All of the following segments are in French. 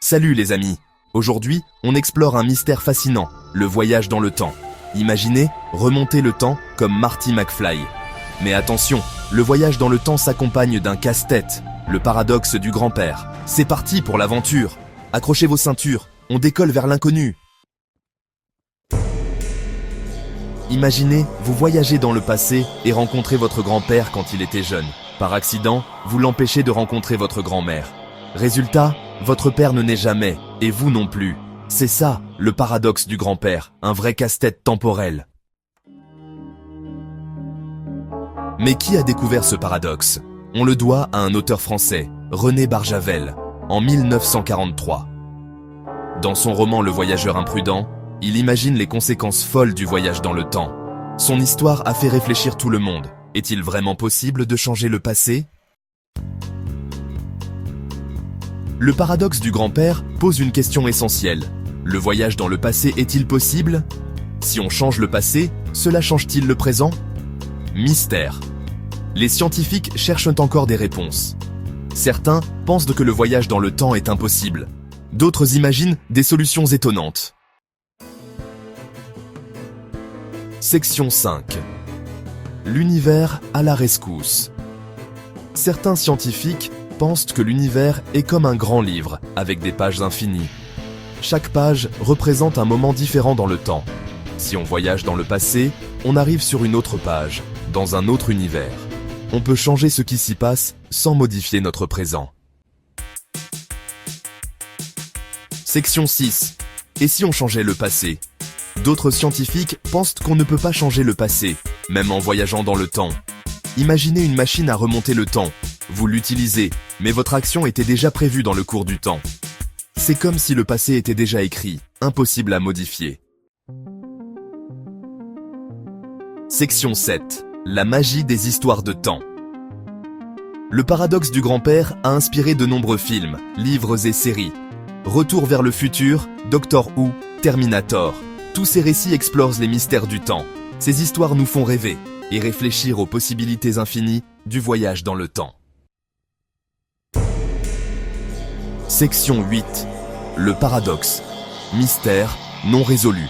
Salut les amis. Aujourd'hui, on explore un mystère fascinant, le voyage dans le temps. Imaginez remonter le temps comme Marty McFly. Mais attention, le voyage dans le temps s'accompagne d'un casse-tête, le paradoxe du grand-père. C'est parti pour l'aventure. Accrochez vos ceintures, on décolle vers l'inconnu. Imaginez, vous voyagez dans le passé et rencontrez votre grand-père quand il était jeune. Par accident, vous l'empêchez de rencontrer votre grand-mère. Résultat, votre père ne naît jamais, et vous non plus. C'est ça, le paradoxe du grand-père, un vrai casse-tête temporel. Mais qui a découvert ce paradoxe? On le doit à un auteur français, René Barjavel, en 1943. Dans son roman Le Voyageur imprudent, il imagine les conséquences folles du voyage dans le temps. Son histoire a fait réfléchir tout le monde. Est-il vraiment possible de changer le passé? Le paradoxe du grand-père pose une question essentielle. Le voyage dans le passé est-il possible? Si on change le passé, cela change-t-il le présent? Mystère. Les scientifiques cherchent encore des réponses. Certains pensent que le voyage dans le temps est impossible. D'autres imaginent des solutions étonnantes. Section 5. L'univers à la rescousse. Certains scientifiques pensent que l'univers est comme un grand livre, avec des pages infinies. Chaque page représente un moment différent dans le temps. Si on voyage dans le passé, on arrive sur une autre page, dans un autre univers. On peut changer ce qui s'y passe sans modifier notre présent. Section 6. Et si on changeait le passé? D'autres scientifiques pensent qu'on ne peut pas changer le passé, même en voyageant dans le temps. Imaginez une machine à remonter le temps. Vous l'utilisez, mais votre action était déjà prévue dans le cours du temps. C'est comme si le passé était déjà écrit, impossible à modifier. Section 7. La magie des histoires de temps. Le paradoxe du grand-père a inspiré de nombreux films, livres et séries. Retour vers le futur, Doctor Who, Terminator. Tous ces récits explorent les mystères du temps. Ces histoires nous font rêver et réfléchir aux possibilités infinies du voyage dans le temps. Section 8. Le paradoxe. Mystère non résolu.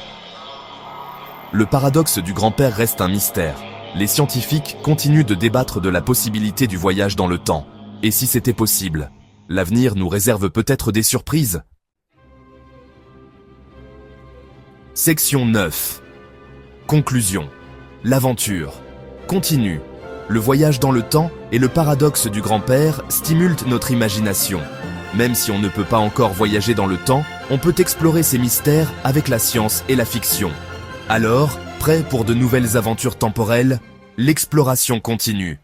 Le paradoxe du grand-père reste un mystère. Les scientifiques continuent de débattre de la possibilité du voyage dans le temps. Et si c'était possible? L'avenir nous réserve peut-être des surprises. Section 9. Conclusion. L'aventure continue. Le voyage dans le temps et le paradoxe du grand-père stimulent notre imagination. Même si on ne peut pas encore voyager dans le temps, on peut explorer ces mystères avec la science et la fiction. Alors, prêt pour de nouvelles aventures temporelles? L'exploration continue.